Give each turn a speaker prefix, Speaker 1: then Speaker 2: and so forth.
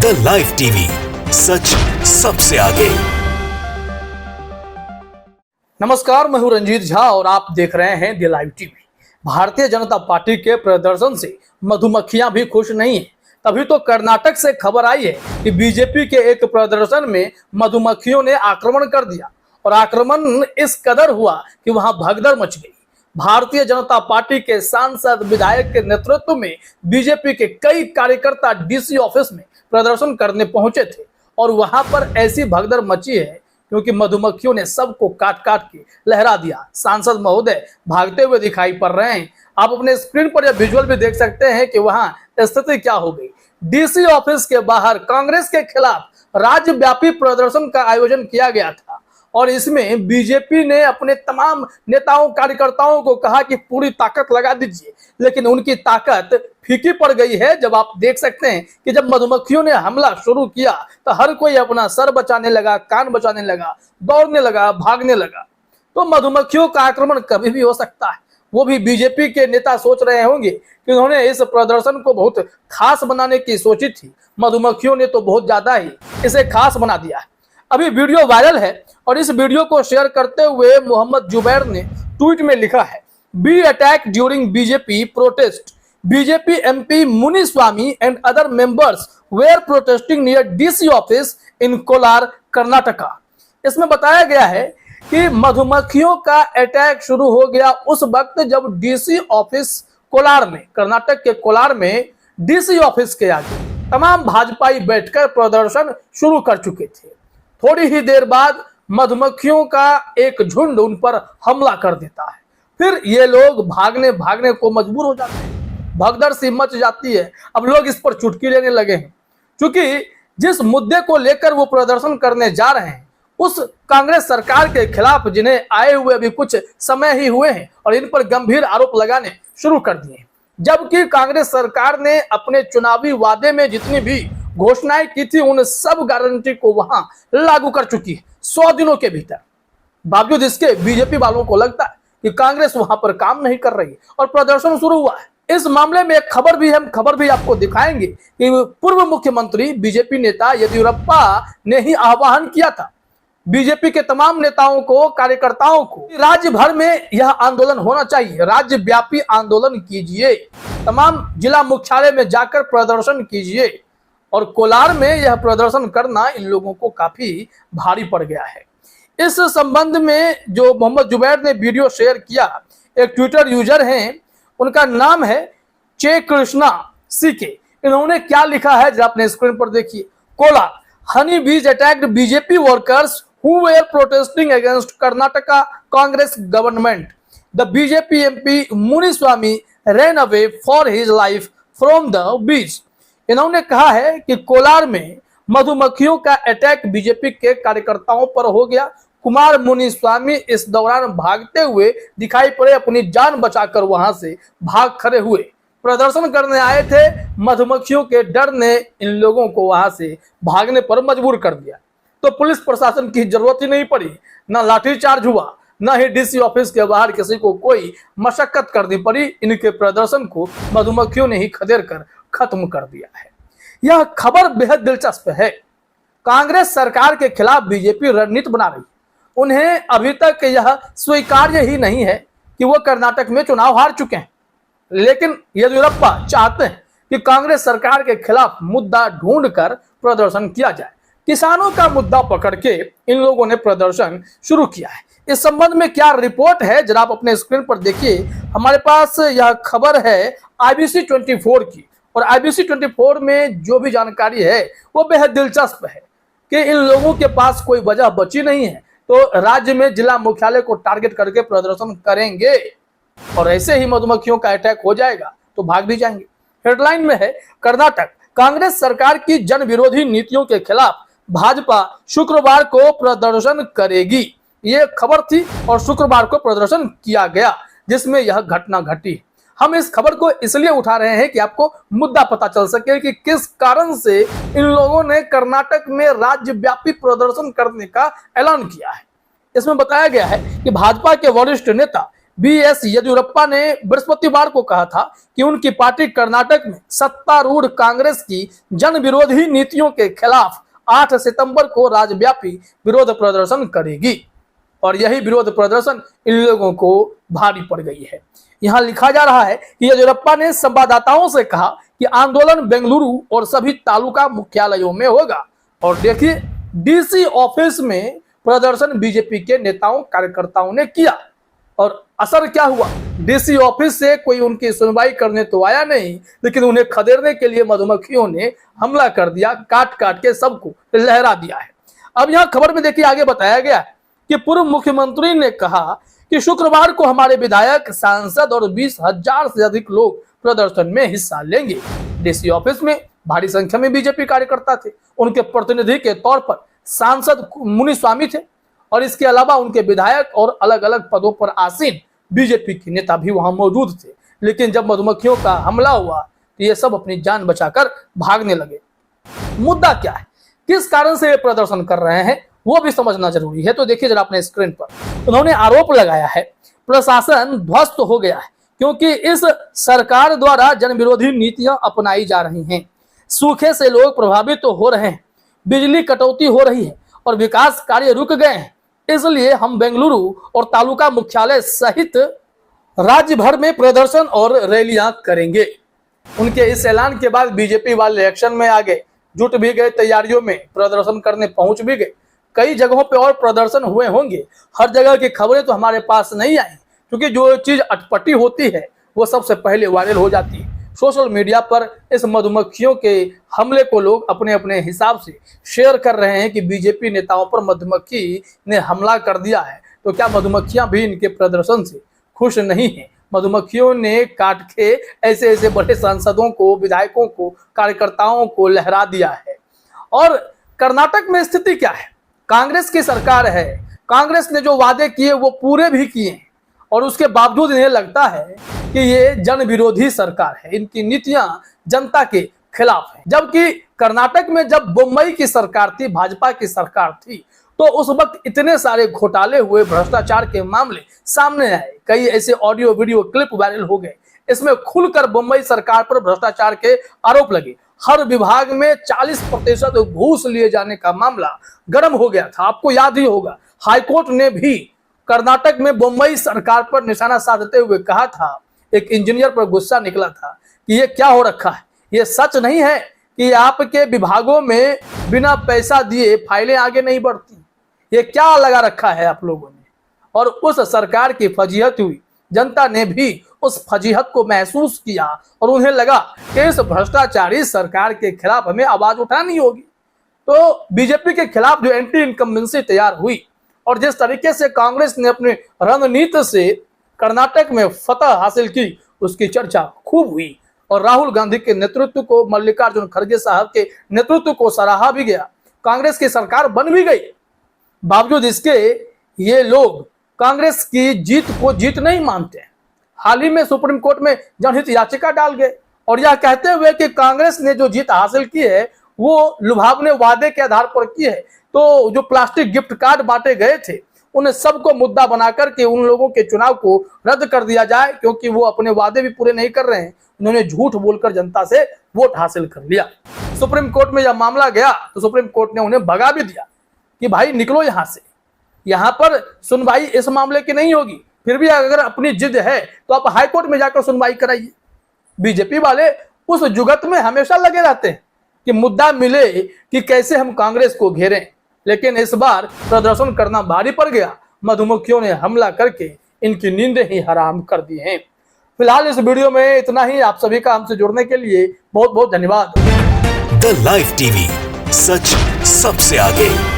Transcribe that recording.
Speaker 1: The live TV, सच सबसे आगे।
Speaker 2: नमस्कार, मैं हूं रंजीत झा और आप देख रहे हैं the live TV. Bharatiya Janata party के प्रदर्शन से मधुमक्खियां भी खुश नहीं है। तभी तो कर्नाटक से खबर आई है कि बीजेपी के एक प्रदर्शन में मधुमक्खियों ने आक्रमण कर दिया और आक्रमण इस कदर हुआ कि वहां भगदड़ मच गई। भारतीय जनता पार्टी के सांसद विधायक के नेतृत्व में बीजेपी के कई कार्यकर्ता डीसी ऑफिस में प्रदर्शन करने पहुंचे थे और वहां पर ऐसी भगदड़ मची है क्योंकि मधुमक्खियों ने सबको काट काट के लहरा दिया। सांसद महोदय भागते हुए दिखाई पड़ रहे हैं। आप अपने स्क्रीन पर यह विजुअल भी देख सकते हैं कि वहां स्थिति क्या हो गई। डीसी ऑफिस के बाहर कांग्रेस के खिलाफ राज्यव्यापी प्रदर्शन का आयोजन किया गया था और इसमें बीजेपी ने अपने तमाम नेताओं कार्यकर्ताओं को कहा कि पूरी ताकत लगा दीजिए, लेकिन उनकी ताकत फीकी पड़ गई है। जब आप देख सकते हैं कि जब मधुमक्खियों ने हमला शुरू किया तो हर कोई अपना सर बचाने लगा, कान बचाने लगा, दौड़ने लगा, भागने लगा। तो मधुमक्खियों का आक्रमण कभी भी हो सकता है। वो भी बीजेपी के नेता सोच रहे होंगे कि उन्होंने इस प्रदर्शन को बहुत खास बनाने की सोची थी। मधुमक्खियों ने तो बहुत ज्यादा ही इसे खास बना दिया है। अभी वीडियो वायरल है और इस वीडियो को शेयर करते हुए मोहम्मद जुबैर ने ट्वीट में लिखा है, be attack during BJP protest, BJP MP Muniswamy and other members were protesting near DC office in Kolar, Karnataka. इसमें बताया गया है कि मधुमक्खियों का अटैक शुरू हो गया उस वक्त जब डीसी ऑफिस कोलार में, कर्नाटक के कोलार में डीसी ऑफिस के आगे तमाम भाजपाई बैठकर प्रदर्शन शुरू कर चुके थे। थोड़ी ही देर बाद मधुमक्खियों का एक झुंड उन पर हमला कर देता है। फिर ये लोग भागने को मजबूर हो जाते हैं। भगदड़ सी मच जाती है। अब लोग इस पर चुटकी लेने लगे हैं क्योंकि जिस मुद्दे को लेकर वो प्रदर्शन करने जा रहे हैं उस कांग्रेस सरकार के खिलाफ, जिन्हें आए हुए अभी कुछ समय ही हुए हैं और इन पर गंभीर आरोप लगाने शुरू कर दिए। जबकि कांग्रेस सरकार ने अपने चुनावी वादे में जितनी भी घोषणाएं की थी उन सब गारंटी को वहां लागू कर चुकी है 100 दिनों के भीतर। बावजूद इसके बीजेपी वालों को लगता है कि कांग्रेस वहां पर काम नहीं कर रही और प्रदर्शन शुरू हुआ है। इस मामले में एक खबर भी आपको दिखाएंगे कि पूर्व मुख्यमंत्री बीजेपी नेता येदियुरप्पा ने ही आह्वान किया था बीजेपी के तमाम नेताओं को, कार्यकर्ताओं को, राज्य भर में यह आंदोलन होना चाहिए, राज्यव्यापी आंदोलन कीजिए, तमाम जिला मुख्यालय में जाकर प्रदर्शन कीजिए। और कोलार में यह प्रदर्शन करना इन लोगों को काफी भारी पड़ गया है। इस संबंध में जो मोहम्मद जुबैर ने वीडियो शेयर किया, एक ट्विटर यूजर हैं, उनका नाम है चे कृष्णा सीके। इन्होंने क्या लिखा है जरा अपने स्क्रीन पर देखिए। कोलार, हनी बीज attacked BJP workers who were protesting against Karnataka Congress government. The BJP MP Muniswamy ran away for his life from the beach. इन्होंने कहा है कि कोलार में मधुमक्खियों का अटैक बीजेपी के कार्यकर्ताओं पर हो गया। कुमार मुनिस्वामी इस दौरान भागते हुए दिखाई पड़े, अपनी जान बचाकर वहां से भाग खड़े हुए। प्रदर्शन करने आए थे, मधुमक्खियों के डर ने इन लोगों को वहां से भागने पर मजबूर कर दिया। तो पुलिस प्रशासन की जरूरत ही नहीं पड़ी, ना लाठीचार्ज हुआ, ना ही डीसी ऑफिस के बाहर किसी को कोई मशक्कत करनी पड़ी। इनके प्रदर्शन को मधुमक्खियों ने ही खदेड़ कर खत्म कर दिया है। यह खबर बेहद दिलचस्प है। कांग्रेस सरकार के खिलाफ बीजेपी रणनीति बना रही। उन्हें अभी तक यह स्वीकार्य ही नहीं है कि वो कर्नाटक में चुनाव हार चुके हैं, लेकिन येदियुरप्पा चाहते हैं कि कांग्रेस सरकार के खिलाफ मुद्दा ढूंढकर प्रदर्शन किया जाए। किसानों का मुद्दा पकड़ के इन लोगों ने प्रदर्शन शुरू किया है। इस संबंध में क्या रिपोर्ट है जरा आप अपने स्क्रीन पर देखिए। हमारे पास यह खबर है IBC 24 की और IBC 24 में जो भी जानकारी है वो बेहद दिलचस्प है कि इन लोगों के पास कोई वजह बची नहीं है तो राज्य में जिला मुख्यालय को टारगेट करके प्रदर्शन करेंगे और ऐसे ही मधुमक्खियों का अटैक हो जाएगा तो भाग भी जाएंगे। हेडलाइन में है, कर्नाटक कांग्रेस सरकार की जन विरोधी नीतियों के खिलाफ भाजपा शुक्रवार को प्रदर्शन करेगी। ये खबर थी और शुक्रवार को प्रदर्शन किया गया जिसमें यह घटना घटी। हम इस खबर को इसलिए उठा रहे हैं कि आपको मुद्दा पता चल सके कि किस कारण से इन लोगों ने कर्नाटक में राज्यव्यापी प्रदर्शन करने का ऐलान किया है। इसमें बताया गया है कि भाजपा के वरिष्ठ नेता बीएस येदियुरप्पा ने बृहस्पतिवार को कहा था कि उनकी पार्टी कर्नाटक में सत्तारूढ़ कांग्रेस की जन विरोधी नीतियों के खिलाफ 8 सितंबर को राज्यव्यापी विरोध प्रदर्शन करेगी और यही विरोध प्रदर्शन इन लोगों को भारी पड़ गई है। यहाँ लिखा जा रहा है कि येदियुरप्पा ने संवाददाताओं से कहा कि आंदोलन बेंगलुरु और सभी तालुका मुख्यालयों में होगा और देखिए डीसी ऑफिस में प्रदर्शन बीजेपी के नेताओं कार्यकर्ताओं ने किया और असर क्या हुआ। डीसी ऑफिस से कोई उनकी सुनवाई करने तो आया नहीं, लेकिन उन्हें खदेड़ने के लिए मधुमक्खियों ने हमला कर दिया, काट काट के सबको लहरा दिया है। अब यहाँ खबर में देखिए आगे बताया गया है कि पूर्व मुख्यमंत्री ने कहा कि शुक्रवार को हमारे विधायक, सांसद और 20,000 से अधिक लोग प्रदर्शन में हिस्सा लेंगे। डीसी ऑफिस में भारी संख्या में बीजेपी कार्यकर्ता थे। उनके प्रतिनिधि के तौर पर सांसद मुनिस्वामी थे और इसके अलावा उनके विधायक और अलग अलग पदों पर आसीन बीजेपी के नेता भी वहां मौजूद थे। लेकिन जब मधुमक्खियों का हमला हुआ तो ये सब अपनी जान बचाकर भागने लगे। मुद्दा क्या है, किस कारण से ये प्रदर्शन कर रहे हैं, वो भी समझना जरूरी है। तो देखिए जरा अपने स्क्रीन पर उन्होंने आरोप लगाया है प्रशासन ध्वस्त हो गया है क्योंकि इस सरकार द्वारा जन विरोधी नीतियां अपनाई जा रही हैं। सूखे से लोग प्रभावित तो हो रहे हैं, बिजली कटौती हो रही है और विकास कार्य रुक गए हैं। इसलिए हम बेंगलुरु और तालुका मुख्यालय सहित राज्य भर में प्रदर्शन और रैलियां करेंगे। उनके इस ऐलान के बाद बीजेपी वाले एक्शन में आ गए, जुट भी गए, तैयारियों में प्रदर्शन करने पहुंच भी गए। कई जगहों पे और प्रदर्शन हुए होंगे, हर जगह की खबरें तो हमारे पास नहीं आई क्योंकि जो चीज अटपटी होती है वो सबसे पहले वायरल हो जाती है। सोशल मीडिया पर इस मधुमक्खियों के हमले को लोग अपने अपने हिसाब से शेयर कर रहे हैं कि बीजेपी नेताओं पर मधुमक्खी ने हमला कर दिया है। तो क्या मधुमक्खियां भी इनके प्रदर्शन से खुश नहीं हैं? मधुमक्खियों ने काट के ऐसे ऐसे बड़े सांसदों को, विधायकों को, कार्यकर्ताओं को लहरा दिया है। और कर्नाटक में स्थिति क्या है? कांग्रेस की सरकार है, कांग्रेस ने जो वादे किए वो पूरे भी किए और उसके बावजूद इन्हें लगता है कि ये जन विरोधी सरकार है, इनकी नीतियां जनता के खिलाफ है। जबकि कर्नाटक में जब बम्बई की सरकार थी, भाजपा की सरकार थी, तो उस वक्त इतने सारे घोटाले हुए, भ्रष्टाचार के मामले सामने आए, कई ऐसे ऑडियो वीडियो क्लिप वायरल हो गए। इसमें खुलकर बम्बई सरकार पर भ्रष्टाचार के आरोप लगे। हर विभाग में 40% घूस लिए जाने का मामला गर्म हो गया था। आपको याद ही होगा, हाईकोर्ट ने भी कर्नाटक में बम्बई सरकार पर निशाना साधते हुए कहा था, एक इंजीनियर पर गुस्सा निकला था कि ये क्या हो रखा है, ये सच नहीं है कि आपके विभागों में बिना पैसा दिए फाइलें आगे नहीं बढ़ती, ये क्या लगा रखा है आप लोगों ने। और उस सरकार की फजीहत हुई, जनता ने भी उस फजीहत को महसूस किया और उन्हें लगा कि इस भ्रष्टाचारी सरकार के खिलाफ हमें आवाज उठानी होगी। तो बीजेपी के खिलाफ जो एंटी इनकम्बेंसी तैयार हुई और जिस तरीके से कांग्रेस ने अपने रणनीति से कर्नाटक में फतह हासिल की, उसकी चर्चा खूब हुई और राहुल गांधी के नेतृत्व को, मल्लिकार्जुन खड़गे साहब के नेतृत्व को सराहा भी गया। कांग्रेस की सरकार बन भी गई। बावजूद इसके ये लोग कांग्रेस की जीत को जीत नहीं मानते। हाल ही में सुप्रीम कोर्ट में जनहित याचिका डाल गए और यह कहते हुए कि कांग्रेस ने जो जीत हासिल की है वो लुभावने वादे के आधार पर की है। तो जो प्लास्टिक गिफ्ट कार्ड बांटे गए थे उन्हें सबको मुद्दा बनाकर के उन लोगों के चुनाव को रद्द कर दिया जाए, क्योंकि वो अपने वादे भी पूरे नहीं कर रहे हैं। उन्होंने झूठ बोलकर जनता से वोट हासिल कर लिया। सुप्रीम कोर्ट में जब मामला गया तो सुप्रीम कोर्ट ने उन्हें भगा भी दिया कि भाई निकलो यहां से, यहां पर सुनवाई इस मामले की नहीं होगी। फिर भी अगर अपनी जिद है तो आप हाईकोर्ट में जाकर सुनवाई कराइए। बीजेपी वाले उस जुगत में हमेशा लगे रहते हैं कि मुद्दा मिले कि कैसे हम कांग्रेस को घेरें, लेकिन इस बार प्रदर्शन करना भारी पड़ गया। मधुमक्खियों ने हमला करके इनकी नींदें ही हराम कर दी हैं। फिलहाल इस वीडियो में इतना ही। आप सभी का हमसे जुड़ने के लिए बहुत बहुत धन्यवाद।
Speaker 1: द लाइव टीवी, सच सबसे आगे।